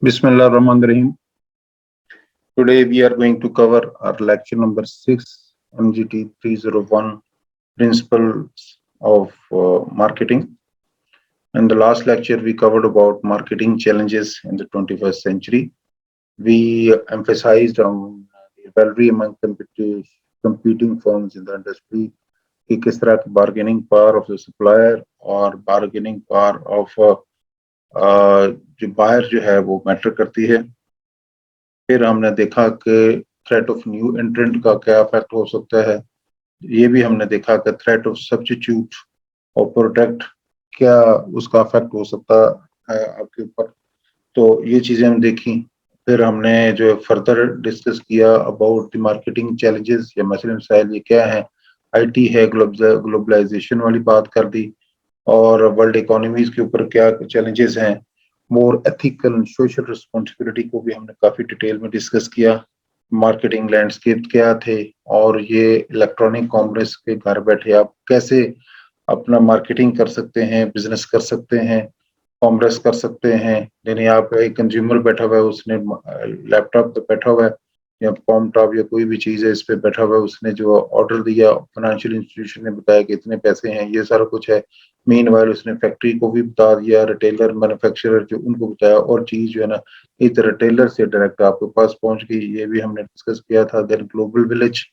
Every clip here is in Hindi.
Bismillah Rahman Rahim. Today we are going to cover our lecture number 6, MGT 301, Principles of Marketing. In the last lecture, we covered about marketing challenges in the 21st century. We emphasized on the rivalry among competing firms in the industry, कि किस तरह की bargaining power of the supplier और bargaining power of जो buyer जो है वो मैटर करती है. फिर हमने देखा कि थ्रेट ऑफ न्यू एंट्रेंट का क्या इफेक्ट हो सकता है. ये भी हमने देखा कि थ्रेट ऑफ सब्स्टिट्यूट और प्रोडक्ट क्या उसका इफेक्ट हो सकता है आपके ऊपर. तो ये चीजें हम देखी. फिर हमने जो फर्दर डिस्कस किया अबाउट द मार्केटिंग चैलेंजेस या मसले मसाइल ये क्या है. आईटी है, ग्लोबलाइजेशन वाली बात कर दी और वर्ल्ड इकोनॉमीज के ऊपर क्या चैलेंजेस हैं. मोर एथिकल एंड सोशल रिस्पॉन्सिबिलिटी को भी हमने काफी डिटेल में डिस्कस किया. मार्केटिंग लैंडस्केप क्या थे और ये इलेक्ट्रॉनिक कॉमर्स के घर बैठे आप कैसे अपना मार्केटिंग कर सकते हैं, बिजनेस कर सकते हैं, कॉमर्स कर सकते हैं. यानी आप एक कंज्यूमर बैठा हुआ है, उसने लैपटॉप पे बैठा हुआ है या कॉमटॉप या कोई भी चीज है इस पे बैठा हुआ है, उसने जो ऑर्डर दिया फाइनेंशियल इंस्टीट्यूशन ने बताया कि इतने पैसे हैं, ये सारा कुछ है. मीनवाइल उसने फैक्ट्री को भी बता दिया, रिटेलर मैन्युफैक्चरर जो उनको बताया, और चीज जो है ना इस रिटेलर से डायरेक्ट आपके पास पहुंच गई. ये भी हमने डिस्कस किया था. Then global village,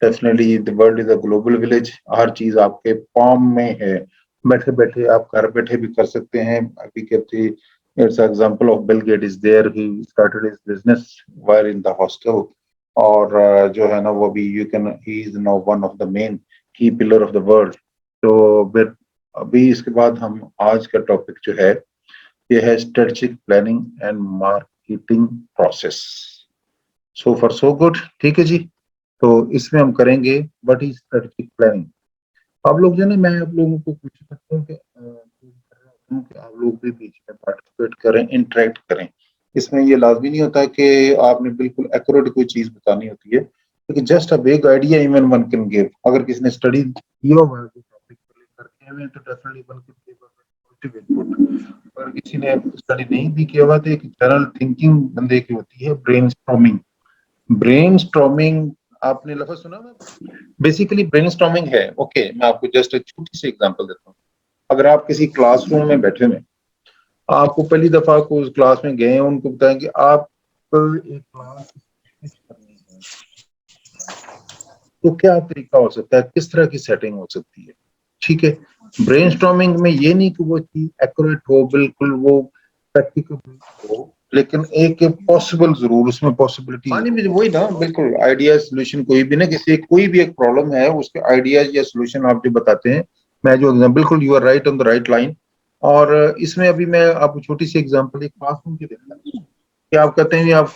definitely the world is a global village. हर चीज आपके पाम में है, बैठे बैठे आप घर बैठे भी कर सकते हैं. अभी कहते it's example of Bill Gates is there, he started his business wire in the hostel. और जो है ना वो भी you can, he is now one of the main key pillar of the world. तो फिर अभी इसके बाद हम आज का टॉपिक जो है ये है strategic planning and marketing process. So for so good. ठीक है जी. तो इसमें हम करेंगे व्हाट इज स्ट्रेटेजिक प्लानिंग. आप लोग जो है ना, मैं आप लोगों को पूछ सकता हूँ कि आप लोग भी बीच में पार्टिसिपेट करें, इंटरेक्ट करें. इसमें ये लाजमी नहीं होता कि आपने बिल्कुल एक्यूरेट कोई चीज बतानी होती है, क्योंकि just a big idea even one can give. अगर किसी ने स्टडी किया हुआ है टॉपिक को लेकर के तो definitely one can give positive input. अगर किसी ने स्टडी नहीं भी किया हुआ तो एक जनरल थिंकिंग बंदे की होती है ब्रेनस्टॉर्मिंग. ब्रेनस्टॉर्मिंग आपने लफ्ज सुना ना. बेसिकली ब्रेनस्टॉर्मिंग है. ओके, मैं आपको जस्ट एक छोटी सी एग्जांपल देता हूँ. अगर आप किसी क्लासरूम में बैठे हुए, आपको पहली दफा को उस क्लास में गए हैं, उनको बताएं कि आप एक क्लास करनी है, तो क्या तरीका हो सकता है, किस तरह की सेटिंग हो सकती है. ठीक है. ब्रेनस्टॉर्मिंग में ये नहीं कि वो चीज एक्यूरेट हो, बिल्कुल वो प्रैक्टिकल हो, लेकिन एक पॉसिबल जरूर उसमें पॉसिबिलिटी में वही ना, बिल्कुल आइडिया सोल्यूशन. कोई भी ना, किसी कोई भी एक प्रॉब्लम है उसके आइडियाज या सोल्यूशन आप जो बताते हैं. मैं जो बिल्कुल you are right on the right line. और इसमें अभी मैं आपको छोटी सी एग्जांपल एक क्लासरूम की देता हूं कि आप कहते हैं आप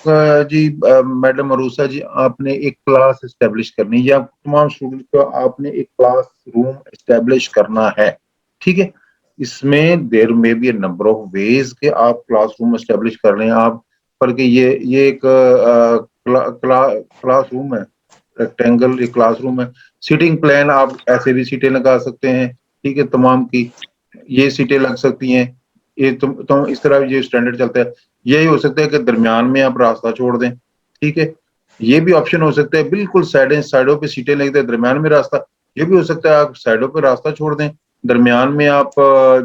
जी मैडम अरूसा जी, आपने एक क्लास एस्टेब्लिश करनी है या तमाम स्टूडेंट को आपने एक क्लास रूम एस्टेब्लिश करना है. ठीक है. इसमें there may be a number of ways के आप क्लासरूम एस्टेब्लिश कर रहे हैं आप. पर कि ये एक क्लासरूम है, रेक्टेंगल एक क्लासरूम है. सीटिंग प्लान आप ऐसे भी सीटें लगा सकते हैं. ठीक है. तमाम की ये सीटें लग सकती हैं. ये तुम इस तरह ये स्टैंडर्ड चलता है. यही हो सकता है कि दरमियान में आप रास्ता छोड़ दें. ठीक है. ये भी ऑप्शन हो सकता है बिल्कुल साइडों पे सीटें लग दें, दरमियान में रास्ता. ये भी हो सकता है आप साइडों पे रास्ता छोड़ दें, दरमियान में आप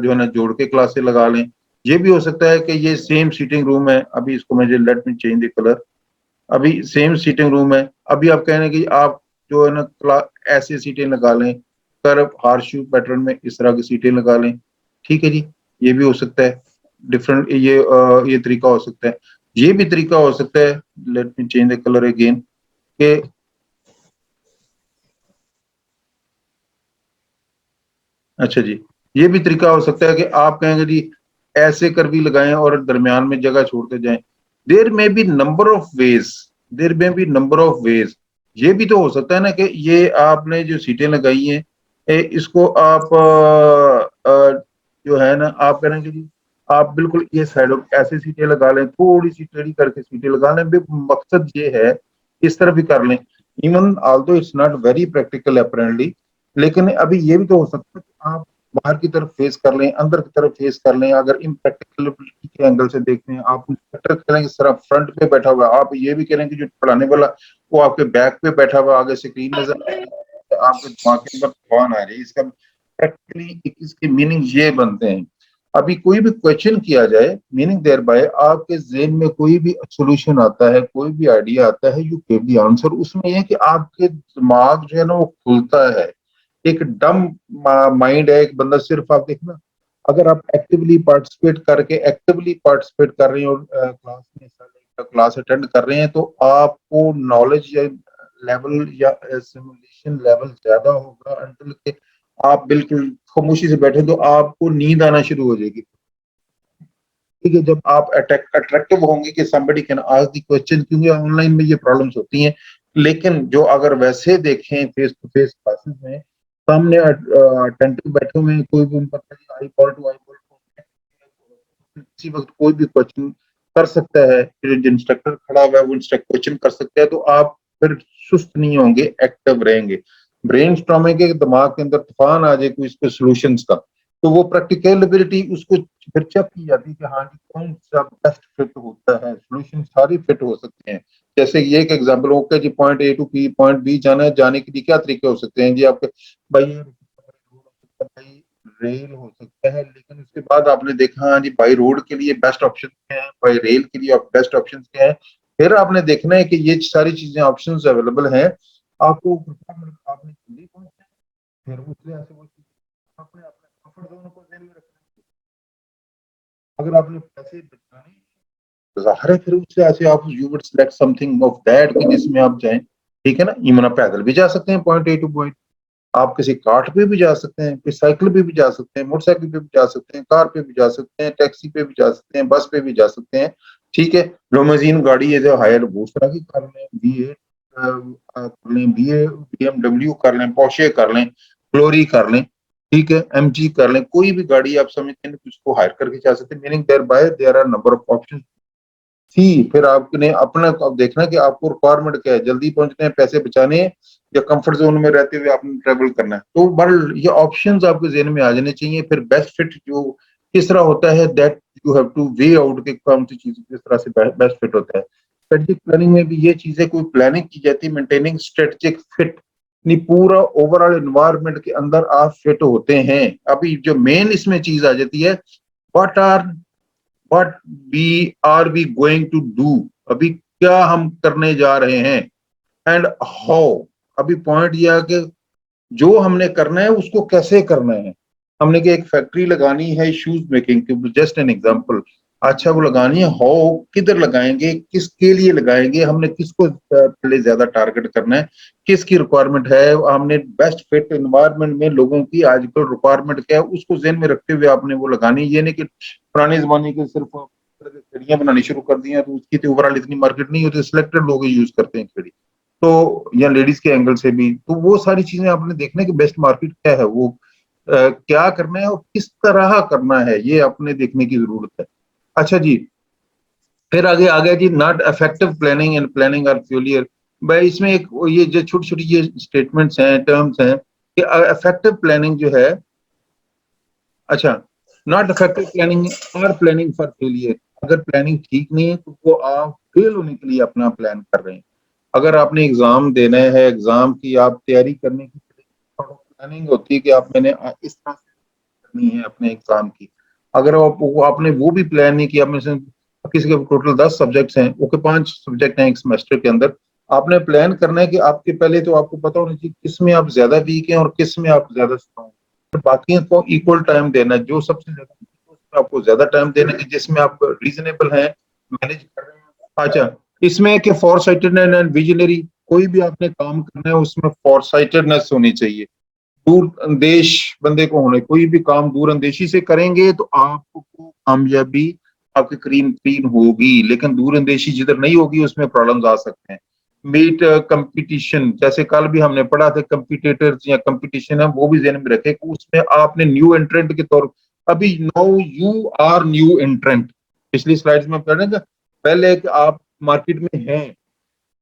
जो है ना जोड़ के क्लासें लगा लें. ये भी हो सकता है कि ये सेम सीटिंग रूम है. अभी इसको मुझे let me change the colour. अभी सेम सीटिंग रूम है. अभी आप कह रहे हैं कि आप जो है ना ऐसे सीटें लगा लें, कर्व हार्शू पैटर्न में इस तरह की सीटें लगा लें. ठीक है जी. ये भी हो सकता है. डिफरेंट ये तरीका हो सकता है. ये भी तरीका हो सकता है, let me change the colour again, के अच्छा जी, ये भी तरीका हो सकता है कि आप कहेंगे जी ऐसे कर भी लगाएं और दरमियान में जगह छोड़ते जाएं. There may be number of ways, there may be number of ways. ये भी तो हो सकता है ना कि ये आपने जो सीटें लगाई हैं इसको आप जो है ना आप करेंगे जी आप बिल्कुल ये साइड ऐसे सीटें लगा लें, थोड़ी सी टेढ़ी करके सीटें लगा लें. मकसद ये है इस तरह भी कर लें. Even although it's not very practical apparently, लेकिन अभी ये भी तो हो सकता है कि आप बाहर की तरफ फेस कर लें, अंदर की तरफ फेस कर लें। अगर इम्प्रैक्टिकलिटी के एंगल से देखते हैं, आप इंस्ट्रक्टर करेंगे सर फ्रंट पे बैठा हुआ, आप ये भी करेंगे जो पढ़ाने वाला वो आपके बैक पे बैठा हुआ, आगे स्क्रीन नजर आ रही है, आपके दिमाग के अंदर तूफान आ रही है। इसका प्रैक्टिकली इसके मीनिंग ये बनते हैं। अभी कोई भी क्वेश्चन किया जाए, मीनिंग देयर बाय आपके ज़हन में कोई भी सॉल्यूशन आता है, कोई भी आइडिया आता है, यू गिव द आंसर। उसमें यह है कि आपके दिमाग जो है ना वो खुलता है। एक डम माइंड है एक बंदा, सिर्फ आप देखना, अगर आप एक्टिवली पार्टिसिपेट कर रहे हैं और क्लास में हिस्सा लेकर क्लास अटेंड कर रहे हैं, तो आपको नॉलेज या लेवल या सिमुलेशन लेवल ज्यादा होगा। अंटिल के आप बिल्कुल खामोशी से बैठे तो आपको नींद आना शुरू हो जाएगी। ठीक है, जब आप अट्रैक्टिव होंगे कि somebody can ask the question, क्योंकि ऑनलाइन में ये प्रॉब्लम्स होती हैं। लेकिन जो अगर वैसे देखें फेस टू फेस क्लासेस में, सामने अटेंटिव बैठे हुए हैं, कोई भी उनका I call to I call, किसी वक्त कोई भी क्वेश्चन कर सकता है, फिर जो इंस्ट्रक्टर खड़ा हुआ है वो क्वेश्चन कर सकता है, तो आप फिर सुस्त नहीं होंगे, एक्टिव रहेंगे। ब्रेन स्टॉर्मिंग के दिमाग के अंदर तूफान आ जाए कोई इसके सॉल्यूशंस का, तो वो प्रैक्टिकलिटी उसको फिर चेक की जाती है कि हाँ जी कौन सा बेस्ट फिट होता है। सॉल्यूशन सारे फिट हो सकते हैं। जैसे ये एक एग्जांपल, ओके जी, point a to b, point b जाना है, जाने के लिए क्या तरीके हो सकते हैं जी आपके, भाई भाई रेल हो सकता है। लेकिन उसके बाद आपने देखा हाँ जी बाई रोड के लिए बेस्ट ऑप्शन क्या है, बाई रेल के लिए बेस्ट ऑप्शन क्या है। फिर आपने देखना है कि ये सारी चीजें ऑप्शंस अवेलेबल हैं, आपको आपने जल्दी पहुंचना है। फिर उससे ऐसे वो अपने अपने कंफर्ट जोन को ध्यान में रखना है। अगर आपने पैसे बचाने, जाहिर है फिर उससे ऐसे आप you would select something of that कि जिसमें आप जाएं। ठीक है ना, इवन आप पैदल भी जा सकते हैं पॉइंट ए टू पॉइंट, आप किसी कार्ट पे भी जा सकते हैं, किसी साइकिल पे भी जा सकते हैं, मोटरसाइकिल पे भी जा सकते हैं, कार पे भी जा सकते हैं, टैक्सी पे भी जा सकते हैं, बस पे भी जा सकते हैं। ठीक है, लोमोजीन गाड़ी है जो हायर वो तरह की कर लें, B8 कर लें, BMW कर लें, पोर्शे कर लें, ग्लोरी कर लें, ठीक है, MG कर लें, कोई भी गाड़ी आप समझते हैं उसको हायर करके जा सकते हैं। Meaning thereby there are number of option थी। फिर आपने अपना अब देखना कि आपको रिक्वायरमेंट क्या है, जल्दी पहुंचने हैं, पैसे बचाने हैं, या कंफर्ट जोन में रहते हुए आपने ट्रेवल करना है। तो बल ये ऑप्शंस आपके जेहन में आ जाने चाहिए। फिर बेस्ट फिट जो किस तरह होता है, that you have two way out के कौन सी चीज किस तरह से बेस्ट फिट होता है। स्ट्रेटेजिक प्लानिंग में भी ये चीजें कोई प्लानिंग की जाती है, मेंटेनिंग स्ट्रेटेजिक फिट, नहीं पूरा ओवरऑल एनवायरनमेंट के अंदर आप फिट होते हैं। अभी जो मेन इसमें चीज आ जाती है, what are what we are we going to do, अभी क्या हम करने जा रहे हैं, एंड हाउ। अभी पॉइंट यह है कि जो हमने करना है उसको कैसे करना है। हमने कि एक फैक्ट्री लगानी है shoes making, just an example, अच्छा वो लगानी है, हाउ किधर लगाएंगे, किसके लिए लगाएंगे, हमने किसको पहले ज्यादा टारगेट करना है, किसकी रिक्वायरमेंट है, हमने बेस्ट फिट एनवायरनमेंट में लोगों की आजकल रिक्वायरमेंट क्या है उसको ध्यान में रखते हुए आपने वो लगानी। ये नहीं कि पुराने जमाने के सिर्फ खिड़ियां बनानी शुरू कर दी हैं तो उसकी तो ओवरऑल इतनी मार्केट नहीं होती, सिलेक्टेड लोग यूज करते हैं खिड़ी, तो या लेडीज के एंगल से भी, तो वो सारी चीजें आपने देखना है कि बेस्ट मार्केट क्या है, वो क्या करना है और किस तरह करना है, ये आपने देखने की जरूरत है। अच्छा जी, फिर आगे आ गया जी, not effective planning and planning are failure. भाई इसमें एक ये जो छोटी छोटी ये स्टेटमेंट्स हैं, टर्म्स हैं कि इफेक्टिव प्लानिंग जो है, अच्छा, नॉट इफेक्टिव प्लानिंग और प्लानिंग फॉर फेलियर। अगर प्लानिंग ठीक नहीं है तो वो आप फेल होने के लिए अपना प्लान कर रहे हैं। अगर आपने एग्जाम देना है, एग्जाम की आप तैयारी करने की प्लानिंग होती है कि आप मैंने इस तरह से करनी है अपने एग्जाम की। अगर आपने वो भी प्लान नहीं किया, में से किसी के टोटल 10 सब्जेक्ट्स हैं, ओके 5 सब्जेक्ट हैं एक सेमेस्टर के अंदर, आपने प्लान करना है कि आपके पहले तो आपको पता होना चाहिए किस में आप ज्यादा वीक हैं और किस में आप ज्यादा स्ट्रॉन्ग हैं। बाकी को इक्वल टाइम देना है, जो सबसे ज्यादा आपको ज्यादा टाइम देना है, जिसमें आप रीजनेबल हैं, मैनेज कर रहे हैं। अच्छा, इसमें कि फॉर साइटेडनेस एंड विजनरी, कोई भी आपने काम करना है उसमें फॉर साइटेडनेस होनी चाहिए, दूर अंदेश बंदे को होने, कोई भी काम दूर अंदेशी से करेंगे तो आपको कामयाबी आपके करीब करीब होगी, लेकिन दूर अंदेशी जिधर नहीं होगी उसमें प्रॉब्लम्स आ सकते हैं। मीट कंपटीशन, जैसे कल भी हमने पढ़ा था, कंपटीटर्स या कंपटीशन है, वो भी ध्यान में रखे कि उसमें आपने न्यू एंट्रेंट के तौर, अभी now you are new entrant, पिछली स्लाइड्स में पढ़ने का, पहले कि आप मार्केट में हैं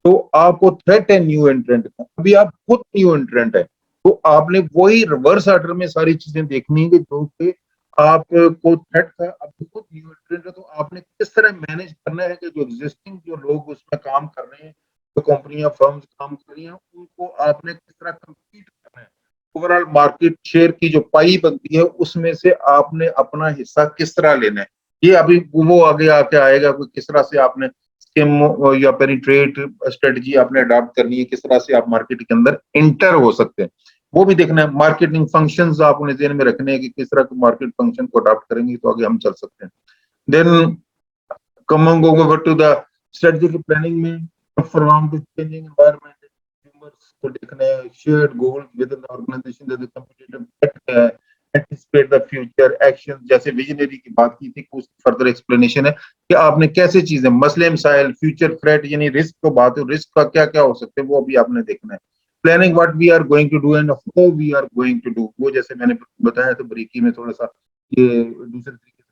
तो आपको थ्रेट है न्यू एंट्रेंट का, अभी आप खुद न्यू एंट्रेंट है। तो आपने वही रिवर्स ऑर्डर में सारी चीजें देखनी है कि जो कि आपको थ्रेट था, अब खुद न्यू एंट्रेंट है, तो आपने किस तरह मैनेज करना है कि जो एग्जिस्टिंग जो लोग उसमें काम कर रहे हैं, जो कंपनियां फर्म्स काम कर रही हैं, उनको आपने किस तरह कम्पीट करना है। ओवरऑल मार्केट शेयर की जो पाई बनती है उसमें से आपने अपना हिस्सा किस तरह लेना है। ये अभी वो आगे आके आएगा कि किस तरह से आपने स्किम या पेनिट्रेट स्ट्रेटजी आपने अडॉप्ट करनी है, किस तरह से आप मार्केट के अंदर इंटर हो सकते हैं, वो भी देखना है। मार्केटिंग फंक्शंस आपने ध्यान में रखने हैं कि किस तरह के मार्केट फंक्शन को अडॉप्ट करेंगे तो आगे हम चल सकते हैं। Then coming over to the strategic planning में from to changing environment, consumers को देखना है, shared goals within organisation that the competitive threat है, एंटिसिपेट द फ्यूचर एक्शन, जैसे विजनरी की बात की थी, कुछ फर्दर एक्सप्लेनेशन है कि आपने कैसे चीजें मसले मसाइल फ्यूचर थ्रेट यानी रिस्क को बात हो, रिस्क का क्या क्या हो सकते हैं वो अभी आपने देखना है। Planning what we are going to do and how we are going to do, वो जैसे मैंने बताया तो ब्रीकी में थोड़ा सा ये दूसरे तरीके से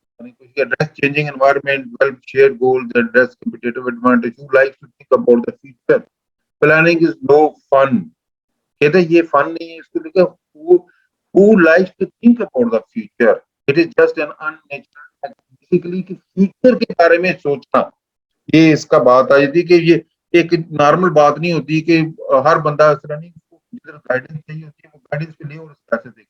address changing environment, well shared goals, address competitive advantage. Who likes to think about the future? Planning is no fun. कहते हैं ये फन नहीं है, इसको लिखा who likes to think about the future. It is just an unnatural act. Basically कि फ्यूचर के बारे में सोचना, ये इसका बात आई थी कि ये एक नॉर्मल बात नहीं होती कि हर बंदा इस तरह नहीं, जिधर गाइडेंस चाहिए होती है वो गाइडेंस पे ले और उस पैसे दे।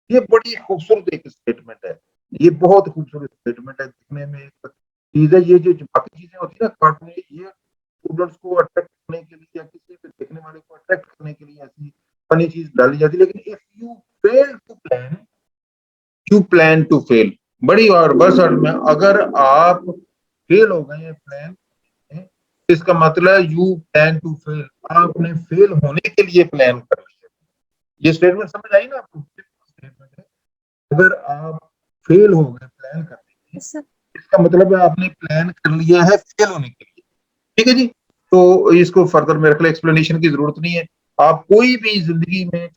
ये बड़ी खूबसूरत एक स्टेटमेंट है, ये बहुत खूबसूरत स्टेटमेंट है, दिखने में एक चीज है। ये जो बाकी चीजें होती है ना कार्टून, ये स्टूडेंट्स को अट्रैक्ट करने के लिए या किसी को देखने वाले को अट्रैक्ट करने के लिए ऐसी फनी चीज डाली जाती है, लेकिन if you fail to plan you plan to fail. बड़ी और बस और में अगर आप फेल हो गए हैं प्लान, इसका मतलब यू प्लान टू फेल, आपने फेल होने के लिए प्लान कर लिया। ये स्टेटमेंट समझ आई ना आपको? स्टेटमेंट है अगर आप फेल हो गए प्लान करने में, इसका मतलब है आपने प्लान कर लिया है फेल होने के लिए। ठीक है जी, तो इसको फर्दर मेरे को एक्सप्लेनेशन की जरूरत नहीं है। आप कोई भी जिंदगी में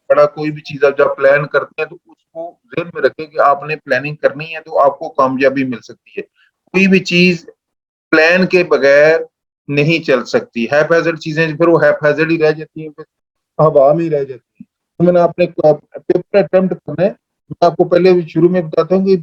बड़ा कोई भी चीज आप जब प्लान करते हैं तो उसको ध्यान में रखें कि आपने प्लानिंग करनी है तो आपको कामयाबी मिल सकती है। कोई भी चीज प्लान के बगैर नहीं चल सकती। हैपहैज़र्ड चीजें फिर वो हैपहैज़र्ड ही रह जाती हैं, फिर हवा में ही रह जाती है। तो मैंने आपने पेपर अटेम्प्ट करना है, मैं आपको पहले शुरू में बताता हूँ कि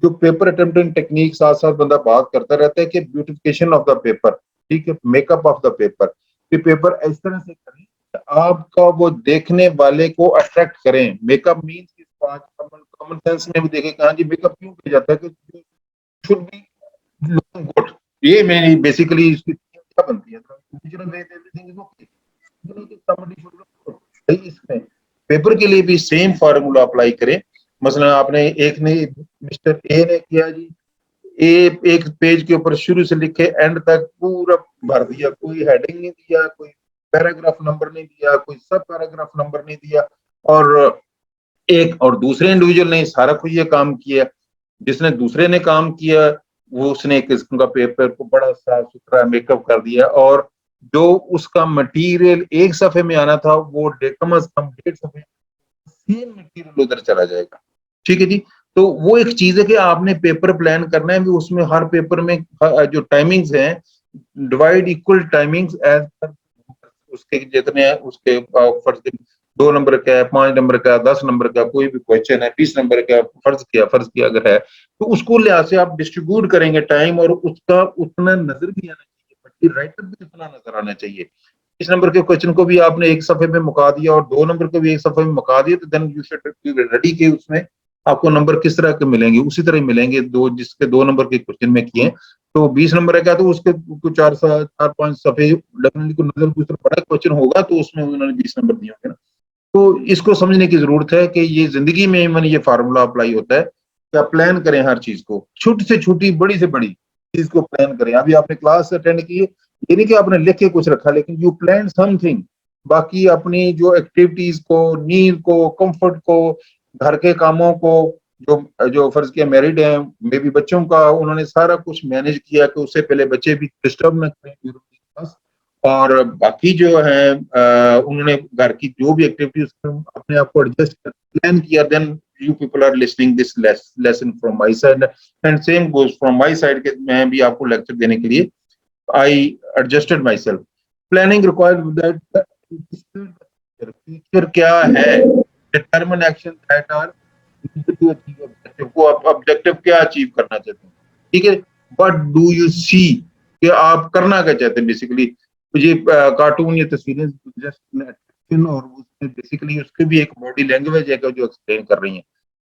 जो पेपर अटेम्प्टिंग टेक्निक साथ साथ बंदा बात करता रहता है कि ब्यूटिफिकेशन ऑफ द पेपर, ठीक है, मेकअप ऑफ द पेपर। ये पेपर इस तरह से करें कि आपका वो देखने वाले को अट्रैक्ट करें। मेकअप मीन्स कॉमन सेंस में भी देखें कहाँ जी मेकअप क्यों किया जाता है कि शुड बी लुकिंग गुड। ये मेरी बेसिकली इसकी क्या बनती है, इसमें पेपर के लिए भी सेम फार्मूला अप्लाई करें। मसलन आपने एक ने मिस्टर ए ने किया जी, ए एक पेज के ऊपर शुरू से लिखे एंड तक पूरा भर दिया, कोई हेडिंग नहीं दिया, कोई पैराग्राफ नंबर नहीं दिया, कोई सब पैराग्राफ नंबर नहीं दिया, और एक और दूसरे इंडिविजुअल ने सारा कुछ ये काम किया। जिसने दूसरे ने काम किया वो उसने एक किस्म का पेपर को बड़ा साफ सुथरा मेकअप कर दिया, और जो उसका मटेरियल एक सफे में आना था वो कम अज कम 1.5 सफे सेम मटेरियल उधर चला जाएगा। ठीक है जी, तो वो एक चीज है कि आपने पेपर प्लान करना है भी, उसमें हर पेपर में जो टाइमिंग्स हैं divide equal timings as per उसके जितने हैं उसके फर्ज 2 नंबर का है, 5 नंबर का, 10 नंबर का, कोई भी क्वेश्चन है 20 नंबर का फर्ज किया अगर है तो उसको लिहाज से आप डिस्ट्रीब्यूट करेंगे टाइम, और उसका उतना नजर भी आना चाहिए, राइटर भी उतना नजर आना चाहिए। 20 नंबर के क्वेश्चन को भी आपने एक सफे में मुका दिया और 2 नंबर को भी एक सफे में मुका दिया, तो then you should be ready के उसमें आपको नंबर किस तरह के मिलेंगे, उसी तरह मिलेंगे। दो जिसके 2 नंबर के क्वेश्चन में किए तो 20 नंबर का, तो उसके कुछ 4-5 सफे डेफिनेटली को नजर कुछ बड़ा क्वेश्चन होगा तो उसमें उन्होंने 20 नंबर दिए होंगे ना। तो इसको समझने की जरूरत है कि ये जिंदगी में मन ये फार्मूला अप्लाई होता है कि आप प्लान करें हर चीज को, छोटी से छोटी बड़ी से बड़ी चीज को प्लान करें। अभी आपने क्लास अटेंड की है, ये नहीं कि आपने लिख के कुछ रखा, लेकिन यू प्लान समथिंग। बाकी अपनी जो एक्टिविटीज को, नींद को, कंफर्ट को, घर के कामों को, जो जो फर्ज किया मैरिड है मे बी बच्चों का, उन्होंने सारा कुछ मैनेज किया कि उससे पहले बच्चे भी डिस्टर्ब न करें, और बाकी जो है उन्होंने घर की जो भी एक्टिविटीज अपने आप को एडजस्ट प्लान किया। Then you people are listening this lesson from my side and same goes from my side के मैं भी आपको लेक्चर देने के लिए I adjusted myself. Planning required that future क्या है, determine action that are to achieve objective, को आप ऑब्जेक्टिव क्या अचीव करना चाहते हैं, ठीक है। व्हाट डू यू सी, कि आप करना क्या चाहते हैं बेसिकली। ये कार्टून, ये तस्वीरें जस्ट एक्शन, और उसमें बेसिकली उसकी भी एक बॉडी लैंग्वेज है जो एक्सप्लेन कर रही है।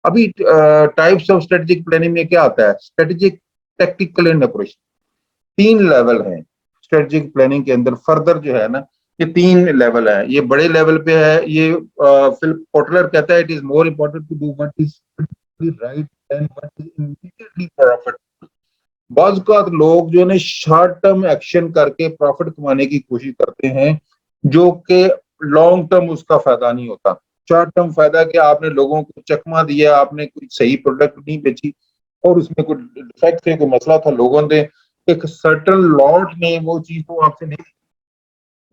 अभी टाइप्स ऑफ स्ट्रेटेजिक प्लानिंग में क्या आता है, स्ट्रेटेजिक, टेक्टिकल एंड ऑपरेशन, तीन लेवल है स्ट्रेटेजिक प्लानिंग के अंदर। फर्दर जो है ना, ये तीन लेवल है, ये बड़े लेवल पे है। ये फिलिप कोटलर कहता है, it is more important to do what is right then what is immediately profit. बाज का लोग जो है शॉर्ट टर्म एक्शन करके प्रॉफिट कमाने की कोशिश करते हैं, जो कि लॉन्ग टर्म उसका फायदा नहीं होता। शॉर्ट टर्म फायदा कि आपने लोगों को चकमा दिया, आपने कोई सही प्रोडक्ट नहीं बेची, और उसमें कोई डिफेक्ट है, कोई मसला था, लोगों ने एक सर्टन लॉट ने वो चीज तो आपसे नहीं,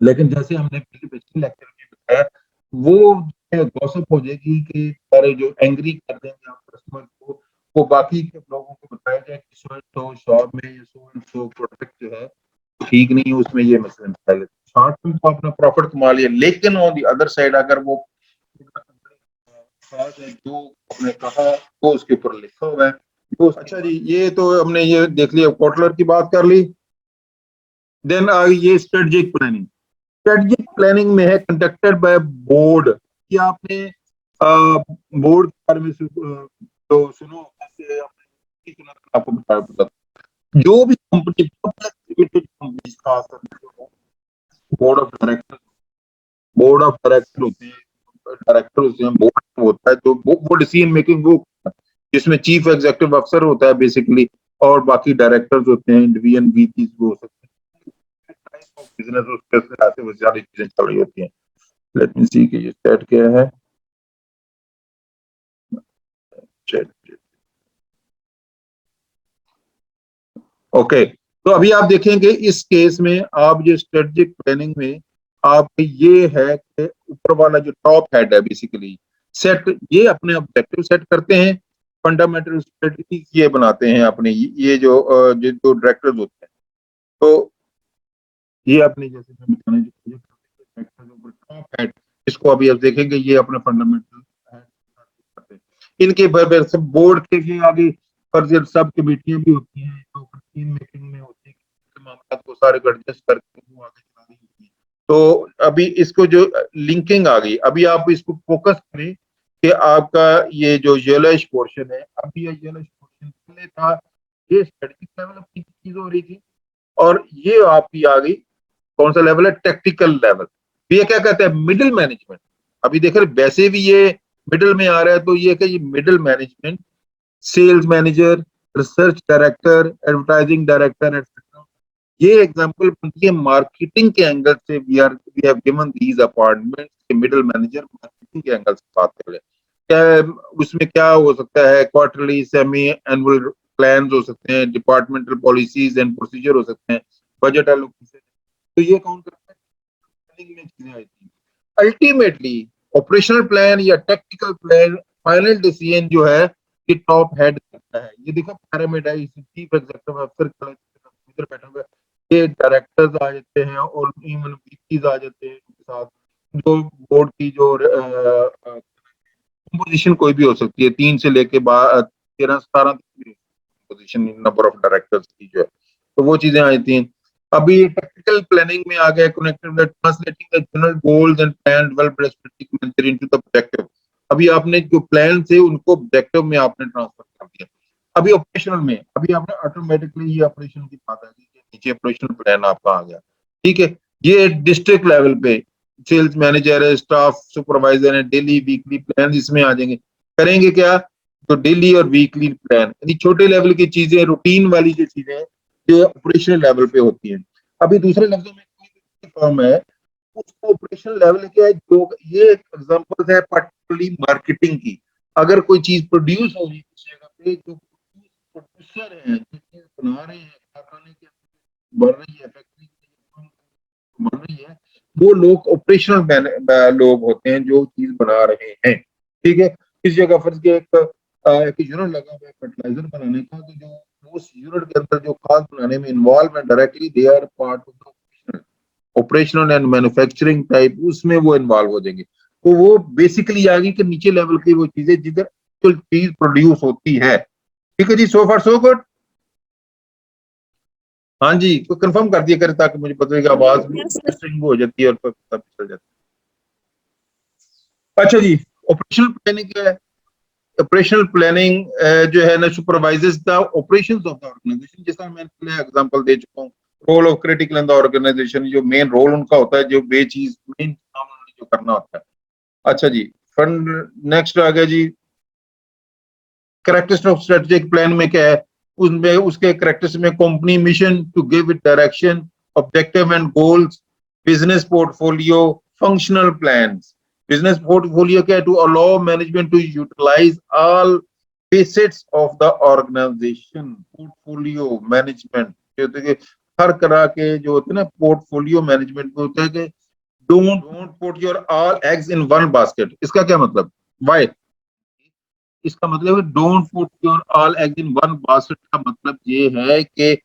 लेकिन जैसे हमने पिछले लेक्चर में बताया, वो गॉसिप हो जाएगी कि सारे जो एंग्री कर देंगे आप कस्टमर को, वो बाकी के लोगों को बताया जाए कि सो तो शॉप में ये सो एंड सो प्रोडक्ट जो है ठीक नहीं है, उसमें ये मसले मसाइल। शॉर्ट टर्म को अपना प्रॉफिट कमा लिया, लेकिन ऑन दी अदर साइड अगर वो जो आपने कहा तो उसके ऊपर लिखा हुआ है तो अच्छा जी, ये तो हमने ये देख लिया, कोटलर की बात कर ली। देन आ गई ये स्ट्रेटेजिक प्लानिंग। स्ट्रेटेजिक प्लानिंग में है कंडक्टेड बाय बोर्ड, कि आपने बोर्ड के बारे में तो सुनो, जैसे आपने सुना था, आपको बताया जो भी कंपनी लिमिटेड कंपनी, खास करके board of director, board of director होते हैं, डायरेक्टर होते हैं, बोर्ड होता है, तो वो डिसीजन मेकिंग वो, जिसमें चीफ एग्जीक्यूटिव अफसर होता है बेसिकली, और बाकी डायरेक्टर्स होते हैं, डिवीजन वीपीज वो हो सकते हैं, बिजनेस उसके से वो सारी चीजें चल रही होती हैं। लेट मी सी कि ये सेट क्या है। ओके, तो अभी आप देखेंगे इस केस में, आप जो स्ट्रेटेजिक प्लानिंग में आप ये है कि ऊपर वाला जो टॉप हेड है बेसिकली सेट, ये अपने ऑब्जेक्टिव सेट करते हैं, फंडामेंटल स्ट्रेटजी ये बनाते हैं अपने, ये जो डायरेक्टर्स होते हैं, तो ये अपने जैसे मैं बताने जो टॉप हेड, इसको अभी आप देखेंगे, ये अपने फंडामेंटल इनके बोर्ड के भी आगे फर्जर सब कमेटियां भी होती हैं, तो टीम मेकिंग में होती है, मामला को सारे एडजस्ट करके वो आगे चला रही होती है। तो अभी इसको जो लिंकिंग आ गई, अभी आप इसको फोकस करें कि आपका ये जो येलोइश पोर्शन है, अभी ये येलोइश पोर्शन पहले था, ये स्ट्रेटेजिक लेवल की चीज हो रही थी, और ये आपकी आ गई कौन सा लेवल है, टेक्टिकल लेवल। ये क्या कहते हैं, मिडिल मैनेजमेंट। अभी देख रहे वैसे भी ये मिडिल में आ रहा है, तो ये क्या, ये middle management, sales manager, research director, advertising director etcetera, ये एग्जांपल बनती है मार्केटिंग के एंगल से। We have given these appointments के मिडिल मैनेजर, मार्केटिंग के एंगल से बात कर ले, क्या उसमें क्या हो सकता है, क्वार्टरली, सेमी एनुअल प्लान हो सकते हैं, डिपार्टमेंटल पॉलिसीज एंड प्रोसीजर हो सकते हैं, बजट एलोकेशन, तो ये कौन करता है, प्लानिंग में चीजें आती हैं। अल्टीमेटली ऑपरेशनल प्लान या टेक्निकल प्लान, फाइनल डिसीजन जो है ये टॉप हेड करता है। ये देखो पिरामिड है, चीफ एग्जीक्यूटिव अफसर इधर बैठा हुआ है, ये डायरेक्टर्स आ जाते हैं, और इवन वीपीज आ जाते हैं उनके साथ, जो बोर्ड की जो कंपोजिशन कोई भी हो सकती है, 3 से लेके 13 17 पोजीशन, नंबर ऑफ डायरेक्टर्स की जो है, तो वो चीजें आई थी। अभी टेक्निकल प्लानिंग में आ गया, connected with translating the general goals and plan developed by strategic manager into the objective. अभी आपने जो प्लान थे उनको ऑब्जेक्टिव में आपने ट्रांसफर कर दिया। अभी ऑपरेशनल में, अभी आपने ऑटोमेटिकली ये ऑपरेशन की बात आ गई कि नीचे ऑपरेशनल प्लान आपका आ गया, ठीक है। ये डिस्ट्रिक्ट लेवल पे सेल्स मैनेजर है, स्टाफ सुपरवाइजर है, डेली वीकली प्लान इसमें आ जाएंगे। करेंगे क्या, तो डेली और वीकली प्लान, यानी छोटे लेवल की चीजें, रूटीन वाली जो चीजें ये ऑपरेशनल लेवल पे होती हैं। अभी दूसरे लफ्जों में कोई भी फर्म है, उसको ऑपरेशनल लेवल क्या है, जो ये एग्जांपल है पर्टिकुलरली मार्केटिंग की। अगर कोई चीज प्रोड्यूस हो रही है किसी जगह पे, जो प्रोड्यूसर है, जो चीज बना रहे हैं, कारखाने के बन रही है, फैक्ट्री बन रही है, वो लोग ऑपरेशनल लोग होते हैं जो चीज बना रहे हैं, ठीक है। इस जगह फर्ज के एक यूनिट लगा हुआ है फर्टिलाइजर बनाने का, तो जो उस यूनिट के अंदर जो खाद बनाने में इन्वॉल्व है directly, they are part of the operational and manufacturing type, उसमें वो इन्वॉल्व हो जाएंगे। तो वो बेसिकली आ गई कि नीचे लेवल की वो चीजें जिधर चीज प्रोड्यूस होती है। ठीक है जी, सो फार सो गुड। हाँ जी, तो कंफर्म कर दिया करें ताकि मुझे पता लगे, आवाज भी स्ट्रिंग हो जाती है और पता चल जाता है। अच्छा जी, ऑपरेशनल प्लानिंग क्या है? ऑपरेशनल प्लानिंग जो है ना, supervises the operations of the organisation. जैसा मैं पहले एग्जांपल दे चुका हूँ, role of critical in the organisation, जो मेन रोल उनका होता है, जो बे चीज मेन काम उन्होंने जो करना होता है। अच्छा जी, फंड नेक्स्ट आ गया जी, कैरेक्टरिस्टिक ऑफ स्ट्रेटेजिक प्लान में क्या है? उसमें उसके कैरेक्टरिस्टिक में company mission to give it direction, objective and goals, business portfolio, functional plans. Business portfolio क्या है? To allow management to utilise all facets of the organization। Portfolio management हर तरह के जो होते हैं ना, पोर्टफोलियो मैनेजमेंट में होता है कि don't put your all eggs in one basket. इसका क्या मतलब? वाई? इसका मतलब है don't put your all eggs in one basket का मतलब ये है कि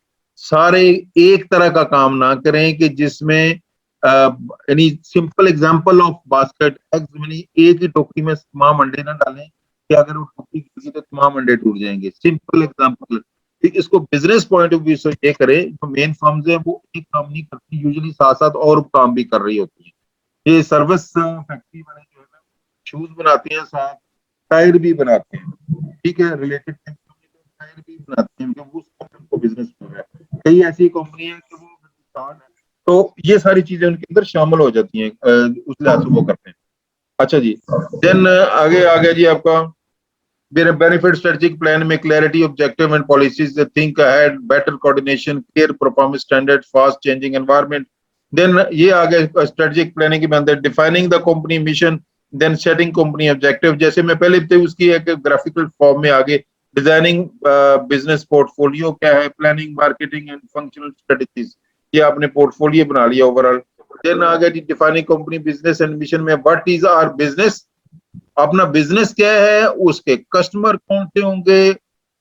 सारे एक तरह का काम ना करें कि जिसमें यानी simple example of basket eggs, यानी एक ही टोकरी में तमाम अंडे ना डालें कि अगर वो टोकरी गिर गई तो तमाम अंडे टूट जाएंगे। Simple example. ठीक, इसको बिजनेस पॉइंट ऑफ व्यू से ये करें, जो मेन फर्म्स है वो एक काम नहीं करती, यूजुअली साथ साथ और काम भी कर रही होती है। ये सर्विस फैक्ट्री वाले जो है ना, शूज बनाते हैं, साथ टायर भी बनाते हैं। ठीक है, रिलेटेड टायर भी बनाते हैं, क्योंकि उनको बिजनेस कर रहा है। कई ऐसी कंपनी है कि वो किसान है, तो ये सारी चीजें उनके अंदर शामिल हो जाती हैं, उस लिहाज से वो करते हैं। अच्छा जी, देन आगे आ गया जी आपका बेनिफिट स्ट्रेटेजिक प्लान में clarity, objective and policies, think ahead, better coordination, clear performance standard, fast changing environment. Then ये आ गया स्ट्रेटेजिक प्लानिंग के अंदर defining the company mission, then setting company objective. जैसे मैं पहले थे उसकी एक ग्राफिकल फॉर्म में आगे, डिजाइनिंग बिजनेस पोर्टफोलियो क्या है, planning, marketing and functional strategies, ये आपने पोर्टफोलियो बना लिया ओवरऑल। देन आ गया जी defining company business and mission में व्हाट इज आवर बिजनेस, अपना बिजनेस क्या है, उसके कस्टमर कौन से होंगे,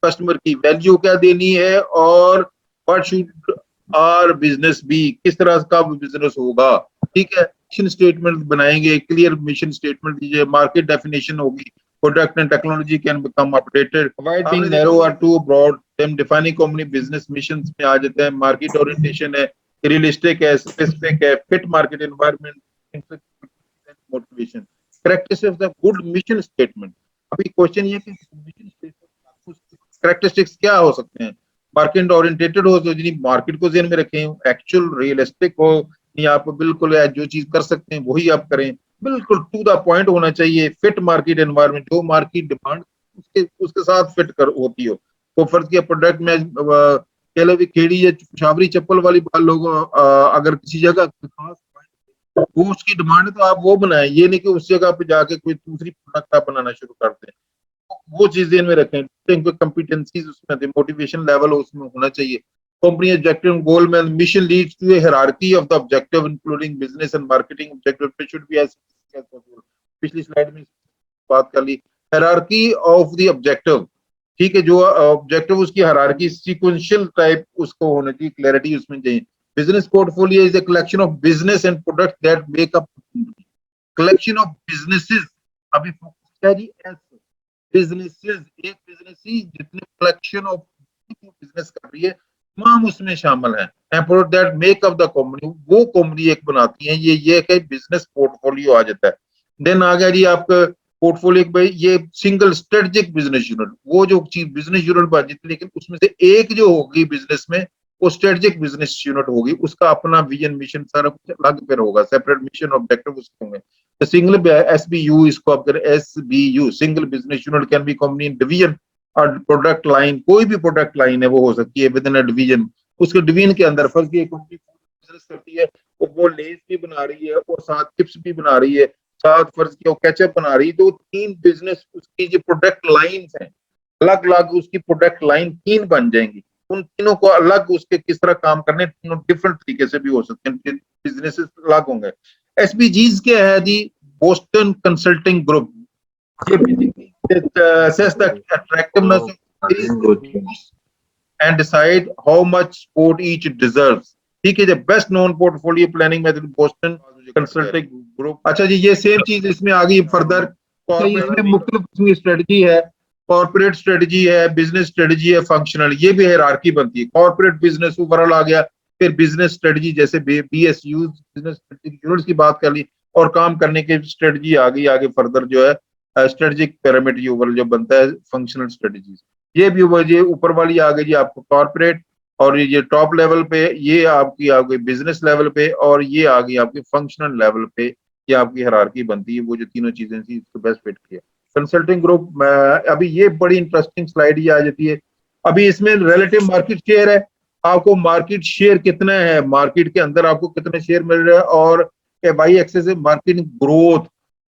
कस्टमर की वैल्यू क्या देनी है, और what should our business be, किस तरह का बिजनेस होगा। ठीक है, मिशन स्टेटमेंट बनाएंगे, क्लियर मिशन स्टेटमेंट दीजिए, मार्केट डेफिनेशन होगी, product and technology can become updated, avoid being narrow और too broad. Then defining company business mission में आ जाते हैं, मार्केट ओरिएंटेशन है, रियलिस्टिक है, स्पेसिफिक है, fit market environment, motivation, characteristics of the good mission statement. अभी क्वेश्चन ये कि मिशन स्टेटमेंट कैरेक्टरिस्टिक्स क्या हो सकते हैं? मार्केट ओरिएंटेटेड हो तो यानी मार्केट को ध्यान में रखें, एक्चुअल रियलिस्टिक हो, नहीं आप बिल्कुल जो चीज कर सकते हैं वही आप करें, बिल्कुल टू द पॉइंट होना चाहिए, फिट मार्केट एनवायरनमेंट, जो मार्केट डिमांड उसके उसके साथ फिट कर होती हो। तो फर्ज किया प्रोडक्ट में कह लो भी खेड़ी या पिशावरी चप्पल वाली लोग अगर किसी जगह खास वो उसकी डिमांड है तो आप वो बनाए, ये नहीं कि उस जगह पे जाके कोई दूसरी प्रोडक्ट आप बनाना शुरू कर दें। वो चीज ध्यान में रखें, कॉम्पिटेंसीज उसमें मोटिवेशन लेवल उसमें होना चाहिए। कंपनी ऑब्जेक्टिव गोल में mission leads to a hierarchy of the objective including business and marketing objective should be as possible. पिछली स्लाइड में बात कर ली, हायरार्की ऑफ द ऑब्जेक्टिव। ठीक है, जो ऑब्जेक्टिव उसकी हायरार्की सीक्वेंशियल टाइप उसको होना चाहिए, क्लैरिटी उसमें चाहिए। Business portfolio is a collection of business and product that make up collection of businesses. अभी फोकस क्या है जी? एस बिजनेसेस, एक बिजनेस ही जितने कलेक्शन ऑफ बिजनेस कर रही है तमाम उसमें शामिल है, and product that make up the company, वो कंपनी एक बनाती है। ये है बिजनेस पोर्टफोलियो आ जाता है। देन आ गया जी आपका पोर्टफोलियो भाई, ये सिंगल स्ट्रेटेजिक बिजनेस यूनिट, वो जो चीज बिजनेस यूनिट बन जाती है, लेकिन उसमें से एक जो होगी बिजनेस में वो स्ट्रेटेजिक बिजनेस यूनिट होगी, उसका अपना विजन मिशन सारा कुछ अलग फिर होगा, सेपरेट मिशन ऑब्जेक्टिव उसके होंगे। The single SBU इसको आप करें, SBU single business unit can be company division और प्रोडक्ट लाइन, कोई भी प्रोडक्ट लाइन है वो हो सकती है विद इन अ डिवीजन। उसके डिवीजन के अंदर फर्ज की कंपनी बिजनेस करती है, वो लेस भी बना रही है और साथ चिप्स भी बना रही है, साथ फर्ज की केचप बना रही है, तो तीन बिजनेस उसकी जो प्रोडक्ट लाइन है अलग अलग, उसकी प्रोडक्ट लाइन तीन बन जाएंगी। उन तीनों को अलग उसके किस तरह काम करने, तीनों डिफरेंट तरीके से भी हो सकते हैं, बिजनेसेस अलग होंगे। एसबीजीज क्या है जी? Boston Consulting Group. ये basically assess the attractiveness of these and decide how much support each deserves. ठीक है, जब best known portfolio planning method Boston Consulting group. अच्छा जी, ये सेम चीज इसमें आ गई फर्दर। इसमें मुख्तलिफ किस्म की स्ट्रेटजी है, कॉर्पोरेट स्ट्रेटजी है, बिजनेस स्ट्रेटजी है, फंक्शनल, ये भी हायरार्की बनती है। कॉर्पोरेट बिजनेस ओवरऑल आ गया, फिर बिजनेस स्ट्रेटजी जैसे BSU बिजनेस यूनिट्स की बात कर ली, और काम करने की स्ट्रेटजी आ गई आगे फर्दर जो है स्ट्रेटेजिक पिरामिड ओवरऑल जो बनता है फंक्शनल स्ट्रेटजीज। ये भी ये ऊपर वाली आ गई जी आपको कॉर्पोरेट, और ये टॉप लेवल पे ये आपकी आ गई बिजनेस लेवल पे, और ये आ गई आपकी फंक्शनल लेवल पे, ये आपकी हायरार्की बनती है। वो जो तीनों चीजें थी इसको बेस्ट फिट किया कंसल्टिंग ग्रुप। अभी ये बड़ी इंटरेस्टिंग स्लाइड ये आ जाती है। अभी इसमें रिलेटिव मार्केट शेयर है, आपको मार्केट शेयर कितना है, मार्केट के अंदर आपको कितने शेयर मिल रहे हैं, और वाई एक्सेस है मार्केट ग्रोथ,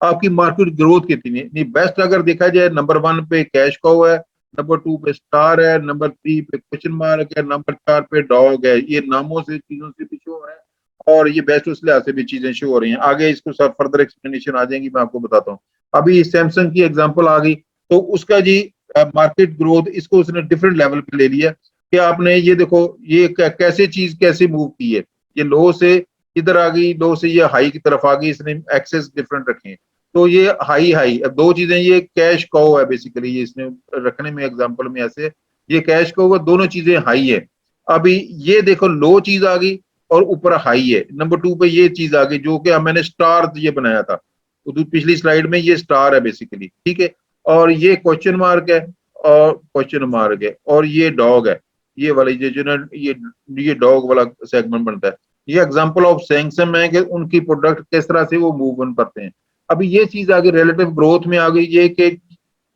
आपकी मार्केट ग्रोथ कितनी है। नहीं, बेस्ट अगर देखा जाए नंबर 1 पे कैश काउ है, नंबर 2 पे स्टार है, नंबर 3 पे क्वेश्चन मार्क है, नंबर 4 पे डॉग है। ये नामों से चीजों से भी शो हो रहा है, और ये बेस्ट उस लिहाज से भी चीजें शो हो रही हैं। आगे इसको सब फर्दर एक्सप्लेनेशन आ जाएंगी, मैं आपको बताता हूँ। अभी सैमसंग की एग्जांपल आ गई, तो उसका जी मार्केट ग्रोथ इसको उसने डिफरेंट लेवल पे ले लिया कि आपने ये देखो ये कैसे चीज कैसे मूव की है। ये लो से इधर आ गई, लो से ये हाई की तरफ आ गई, इसने एक्सेस डिफरेंट रखे हैं। तो ये हाई हाई, अब दो चीजें, ये कैश काउ है बेसिकली, ये इसने रखने में एग्जांपल में ऐसे, ये कैश काउ है, दोनों चीजें हाई है। अभी ये देखो लो चीज आ गई और ऊपर हाई है। नंबर 2 पे ये चीज आ गई जो कि मैंने स्टार ये बनाया था, तो पिछली स्लाइड में ये स्टार है बेसिकली, ठीक है। और ये क्वेश्चन मार्क है, और क्वेश्चन मार्क है, और ये डॉग है, ये वाली जो ना ये डॉग वाला सेगमेंट बनता है। ये एग्जांपल ऑफ सैमसंग है कि उनकी प्रोडक्ट किस तरह से वो मूव ऑन करते हैं। अभी ये चीज आगे रिलेटिव ग्रोथ में आ गई, ये कि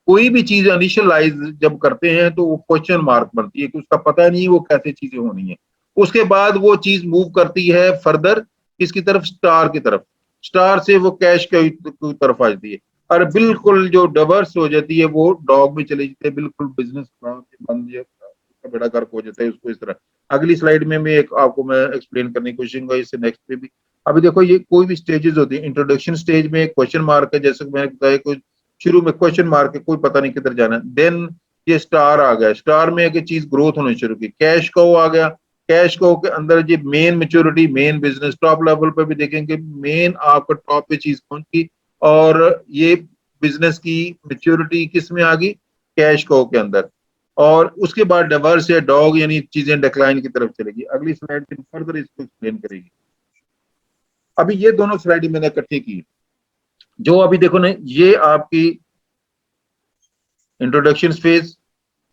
कोई भी चीज इनिशियलाइज जब करते हैं तो वो क्वेश्चन मार्क बनती है कि उसका पता नहीं वो कैसे चीजें होनी है। उसके बाद वो चीज मूव करती है फर्दर किसकी तरफ, स्टार की तरफ, स्टार से वो कैश की तरफ आ जाती है, और बिल्कुल जो डाइवर्स हो जाती है वो डॉग में चली जाती है, बिल्कुल बिजनेस बंद बेड़ा गर्क हो जाता है उसको इस तरह। अगली स्लाइड में मैं एक आपको मैं एक्सप्लेन करने की कोशिश करूंगा, इससे नेक्स्ट पे भी। अभी देखो ये कोई भी स्टेजेस होती है, इंट्रोडक्शन स्टेज में क्वेश्चन मार्क है, जैसे मैंने बताया कोई शुरू में क्वेश्चन मार्क है, कोई पता नहीं किधर जाना है। देन ये स्टार आ गया, स्टार में एक चीज ग्रोथ होनी शुरू की, कैश को आ गया, कैश को के अंदर ये main maturity, main business top level पे भी देखेंगे, मेन आपका टॉप पे चीज कौन की, और ये बिजनेस की मेच्योरिटी किस में आ गई, कैश को के अंदर। और उसके बाद डाइवर्स या डॉग यानी चीजें डिक्लाइन की तरफ चलेगी। अगली स्लाइड फर्दर इसको एक्सप्लेन करेगी। अभी ये दोनों स्लाइड मैंने इकट्ठी की, जो अभी देखो ना, ये आपकी इंट्रोडक्शन फेज,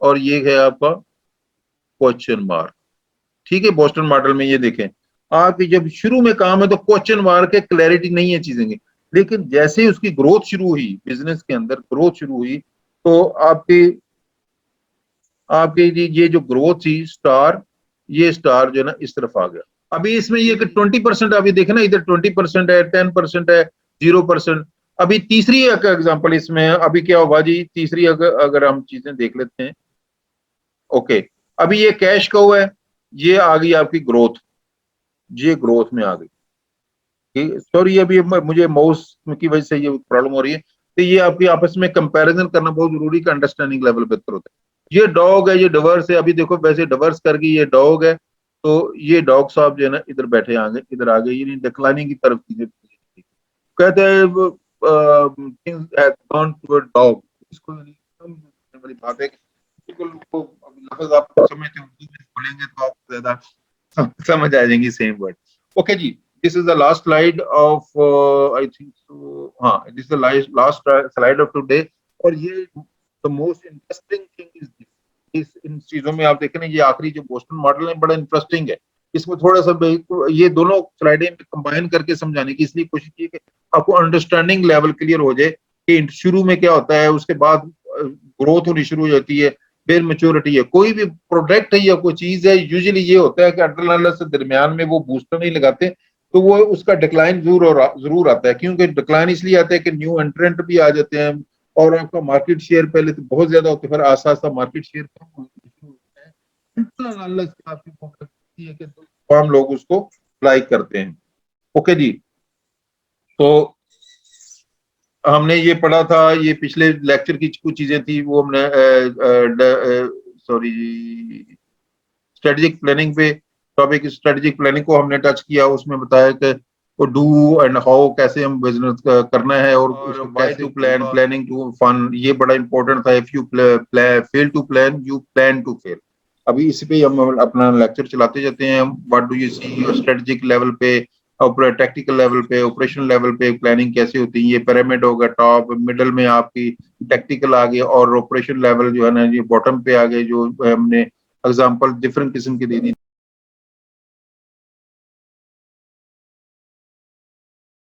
और ये है आपका क्वेश्चन मार्क, ठीक है। बोस्टन मॉडल में ये देखें, आपकी जब शुरू में काम है तो क्वेश्चन मार्क है, क्लैरिटी नहीं है चीजें की, लेकिन जैसे ही उसकी ग्रोथ शुरू हुई, बिजनेस के अंदर ग्रोथ शुरू हुई, तो आपकी आपकी ये जो ग्रोथ थी स्टार, ये स्टार जो है ना इस तरफ आ गया। अभी इसमें ये 20% अभी देखे ना, इधर 20% है, 10% है, 0%। अभी तीसरी एक एग्जांपल इसमें अभी क्या होगा जी, तीसरी अगर हम चीजें देख लेते हैं। ओके, अभी ये कैश का हुआ है, ये आ गई आपकी ग्रोथ, ये ग्रोथ में आ गई। सॉरी अभी मुझे माउस की वजह से ये प्रॉब्लम हो रही है, तो ये आपकी आपस में कंपैरिजन करना बहुत जरूरी का, अंडरस्टैंडिंग लेवल बेहतर होता है। ये डॉग है, ये डिवर्स है, अभी देखो वैसे डिवर्स कर गई, ये डॉग है, तो ये डॉग साहब जो है ना इधर बैठे आ गए, इधर आ गए, ये डिक्लाइनिंग की तरफ चीजें कहते हैं डॉग। इसको बड़ी बात है, बिल्कुल वो लफ्ज आप समझते हो, बोलेंगे तो आप ज्यादा समझ आ जाएंगी सेम वर्ड। ओके जी, this is the last slide of I think so, हाँ this is the last slide of today। और ये the most interesting thing is this, इस इन चीजों में आप देखें ना, ये आखिरी जो बोस्टन मॉडल है बड़ा इंटरेस्टिंग है। इसमें थोड़ा सा ये दोनों स्लाइडें कंबाइन करके समझाने की इसलिए कोशिश की कि आपको अंडरस्टैंडिंग लेवल क्लियर हो जाए कि शुरू में क्या होता है, उसके बाद ग्रोथ होनी शुरू हो जाती है, फिर मेच्योरिटी है। कोई भी प्रोडक्ट है या कोई चीज है, यूजुअली ये होता है कि अल्टरनेटिव से दरमियान में वो बूस्टर नहीं लगाते, तो वो उसका डिक्लाइन जरूर आता है। क्योंकि डिक्लाइन इसलिए आता है कि न्यू एंट्रेंट भी आ जाते हैं, और आपका मार्केट शेयर पहले तो बहुत ज्यादा होते हैं, फिर आस्ता आस्ता मार्केट शेयर कम होता है कि तमाम लोग उसको लाइक करते हैं। ओके जी, तो हमने ये पढ़ा था, ये पिछले लेक्चर की कुछ चीजें थी, वो हमने सॉरी स्ट्रेटेजिक प्लानिंग पे टॉपिक स्ट्रेटेजिक प्लानिंग को हमने टच किया, उसमें बताया कि वो डू एंड हाउ कैसे हम बिजनेस करना है और why to plan, planning to fun, ये बड़ा इंपॉर्टेंट था। If you fail to plan you plan to fail. अभी इसी पे हम अपना लेक्चर चलाते जाते हैं। What do you see strategic level पे, टेक्टिकल लेवल पे, ऑपरेशनल लेवल पे प्लानिंग कैसे होती है। ये पिरामिड होगा, टॉप मिडल में आपकी टेक्टिकल आ गई और ऑपरेशन लेवल जो है ना ये बॉटम पे आ गए, जो हमने एग्जांपल डिफरेंट किस्म की दे दी।